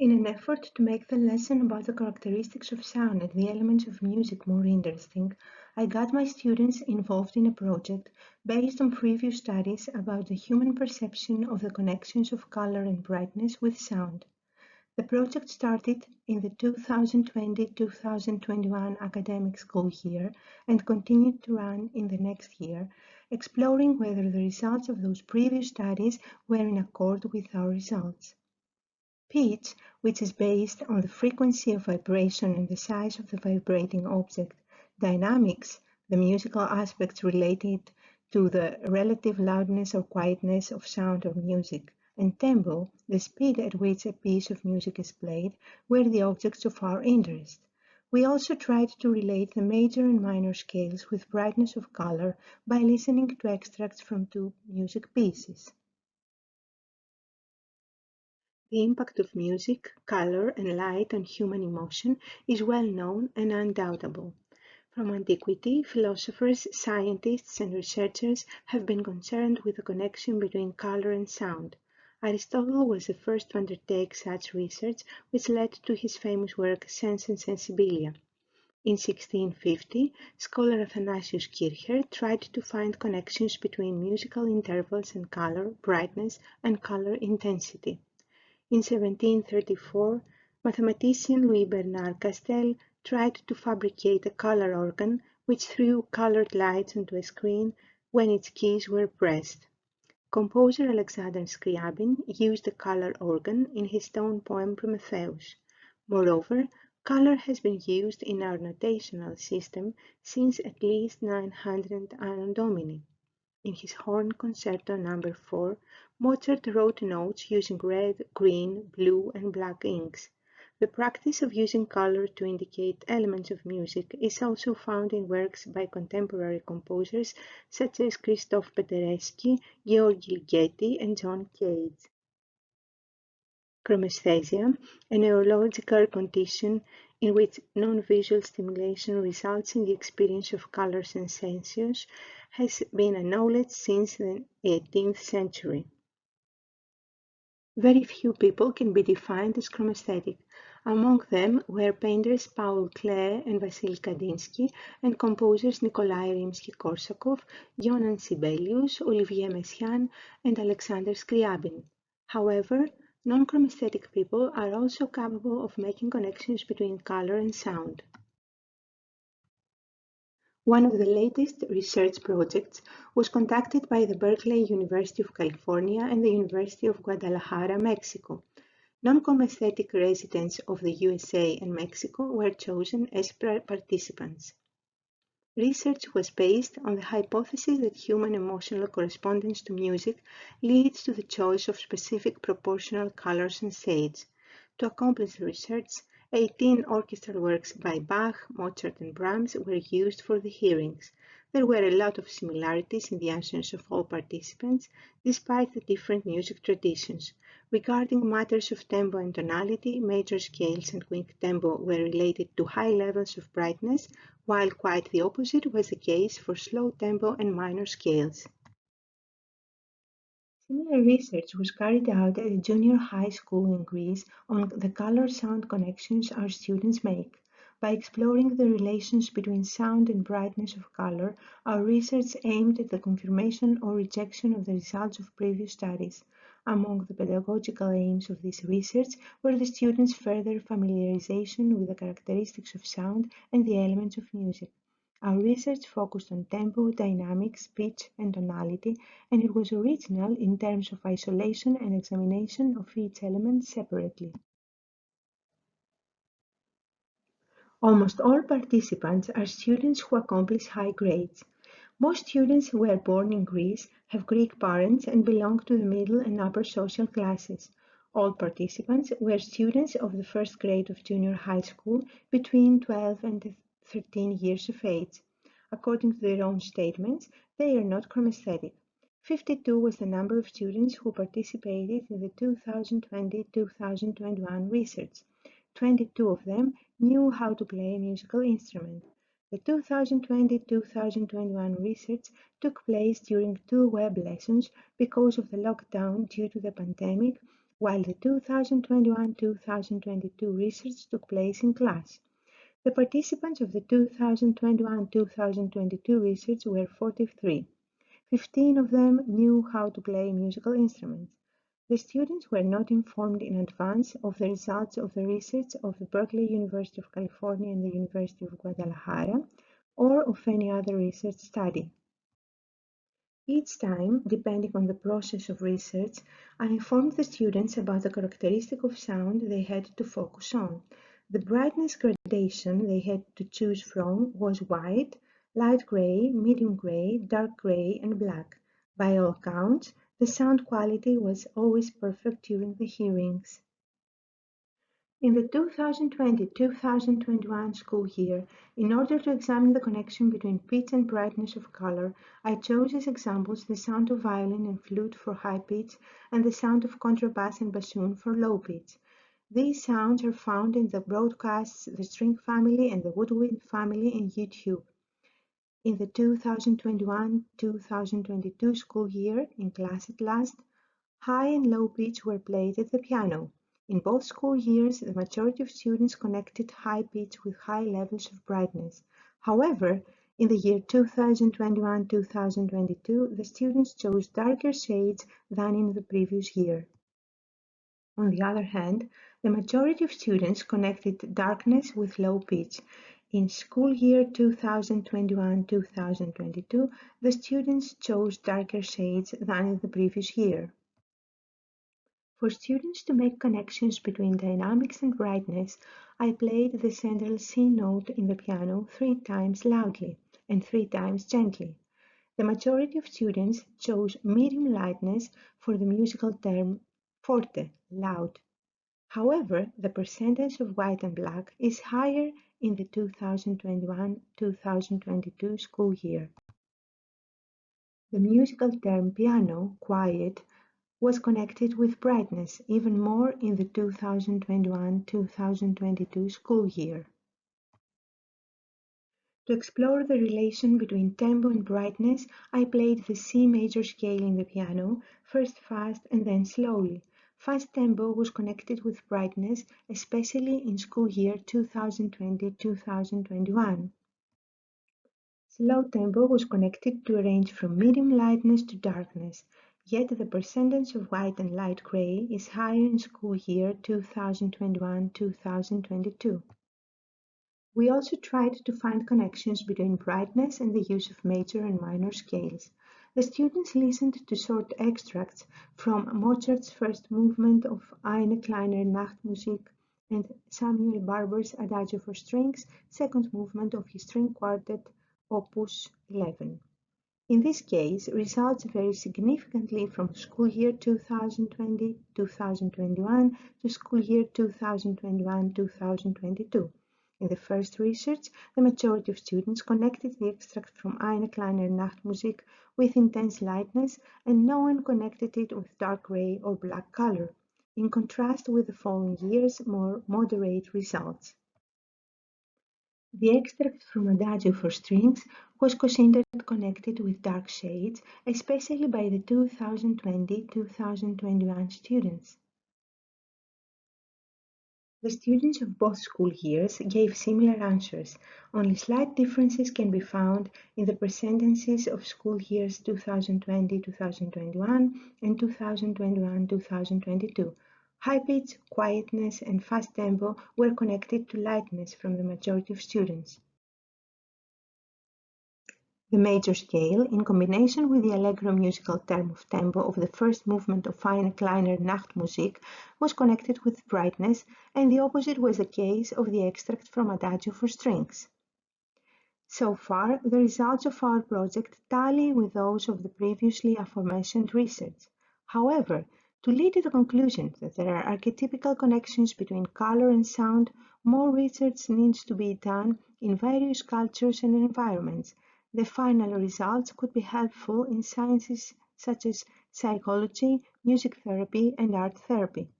In an effort to make the lesson about the characteristics of sound and the elements of music more interesting, I got my students involved in a project based on previous studies about the human perception of the connections of color and brightness with sound. The project started in the 2020-2021 academic school year and continued to run in the next year, exploring whether the results of those previous studies were in accord with our results. Pitch, which is based on the frequency of vibration and the size of the vibrating object. Dynamics, the musical aspects related to the relative loudness or quietness of sound or music. And tempo, the speed at which a piece of music is played, were the objects of our interest. We also tried to relate the major and minor scales with brightness of color by listening to extracts from two music pieces. The impact of music, color, and light on human emotion is well known and undoubtable. From antiquity, philosophers, scientists, and researchers have been concerned with the connection between color and sound. Aristotle was the first to undertake such research, which led to his famous work Sense and Sensibilia. In 1650, scholar Athanasius Kircher tried to find connections between musical intervals and color, brightness, and color intensity. In 1734, mathematician Louis Bernard Castel tried to fabricate a color organ which threw colored lights onto a screen when its keys were pressed. Composer Alexander Scriabin used a color organ in his stone poem Prometheus. Moreover, color has been used in our notational system since at least 900 Anno Domini. In his Horn Concerto No. 4, Mozart wrote notes using red, green, blue, and black inks. The practice of using color to indicate elements of music is also found in works by contemporary composers such as Krzysztof Penderecki, Georgi Ligeti, and John Cage. Chromesthesia, a neurological condition in which non-visual stimulation results in the experience of color sensations, has been acknowledged since the 18th century. Very few people can be defined as chromesthetic. Among them were painters Paul Klee and Vasily Kandinsky, and composers Nikolai Rimsky-Korsakov, Johann Sibelius, Olivier Messiaen, and Alexander Scriabin. However, non-chromesthetic people are also capable of making connections between color and sound. One of the latest research projects was conducted by the Berkeley University of California and the University of Guadalajara, Mexico. Non-chromesthetic residents of the USA and Mexico were chosen as participants. Research was based on the hypothesis that human emotional correspondence to music leads to the choice of specific proportional colors and shades. To accomplish the research, 18 orchestral works by Bach, Mozart, and Brahms were used for the hearings. There were a lot of similarities in the answers of all participants, despite the different music traditions. Regarding matters of tempo and tonality, major scales and quick tempo were related to high levels of brightness, while quite the opposite was the case for slow tempo and minor scales. Similar research was carried out at a junior high school in Greece on the color-sound connections our students make. By exploring the relations between sound and brightness of color, our research aimed at the confirmation or rejection of the results of previous studies. Among the pedagogical aims of this research were the students' further familiarization with the characteristics of sound and the elements of music. Our research focused on tempo, dynamics, pitch, and tonality, and it was original in terms of isolation and examination of each element separately. Almost all participants are students who accomplish high grades. Most students who were born in Greece have Greek parents and belong to the middle and upper social classes. All participants were students of the first grade of junior high school between 12 and 13 years of age. According to their own statements, they are not chromesthetic. 52 was the number of students who participated in the 2020-2021 research. 22 of them knew how to play a musical instrument. The 2020-2021 research took place during 2 web lessons because of the lockdown due to the pandemic, while the 2021-2022 research took place in class. The participants of the 2021-2022 research were 43. 15 of them knew how to play musical instruments. The students were not informed in advance of the results of the research of the Berkeley University of California and the University of Guadalajara, or of any other research study. Each time, depending on the process of research, I informed the students about the characteristic of sound they had to focus on. The brightness gradation they had to choose from was white, light gray, medium gray, dark gray, and black. By all counts, the sound quality was always perfect during the hearings. In the 2020-2021 school year, in order to examine the connection between pitch and brightness of color, I chose as examples the sound of violin and flute for high pitch and the sound of contrabass and bassoon for low pitch. These sounds are found in the broadcasts The String Family and the Woodwind Family in YouTube. In the 2021-2022 school year, in class at last, high and low pitch were played at the piano. In both school years, the majority of students connected high pitch with high levels of brightness. However, in the year 2021-2022, the students chose darker shades than in the previous year. On the other hand, the majority of students connected darkness with low pitch. In school year 2021-2022, the students chose darker shades than in the previous year. For students to make connections between dynamics and brightness, I played the central C note in the piano 3 times loudly and 3 times gently. The majority of students chose medium lightness for the musical term forte, loud. However, the percentage of white and black is higher in the 2021-2022 school year. The musical term piano, quiet, was connected with brightness even more in the 2021-2022 school year. To explore the relation between tempo and brightness, I played the C major scale in the piano, first fast and then slowly. Fast tempo was connected with brightness, especially in school year 2020-2021. Slow tempo was connected to a range from medium lightness to darkness, yet the percentage of white and light gray is higher in school year 2021-2022. We also tried to find connections between brightness and the use of major and minor scales. The students listened to short extracts from Mozart's first movement of Eine kleine Nachtmusik and Samuel Barber's Adagio for Strings, second movement of his string quartet, Opus 11. In this case, results vary significantly from school year 2020-2021 to school year 2021-2022. In the first research, the majority of students connected the extract from Eine kleine Nachtmusik with intense lightness, and no one connected it with dark gray or black color, in contrast with the following year's more moderate results. The extract from Adagio for Strings was considered connected with dark shades, especially by the 2020-2021 students. The students of both school years gave similar answers. Only slight differences can be found in the percentages of school years 2020-2021 and 2021-2022. High pitch, quietness, and fast tempo were connected to lightness from the majority of students. The major scale, in combination with the allegro musical term of tempo of the first movement of Eine kleine Nachtmusik, was connected with brightness, and the opposite was the case of the extract from Adagio for Strings. So far, the results of our project tally with those of the previously aforementioned research. However, to lead to the conclusion that there are archetypical connections between color and sound, more research needs to be done in various cultures and environments. The final results could be helpful in sciences such as psychology, music therapy, and art therapy.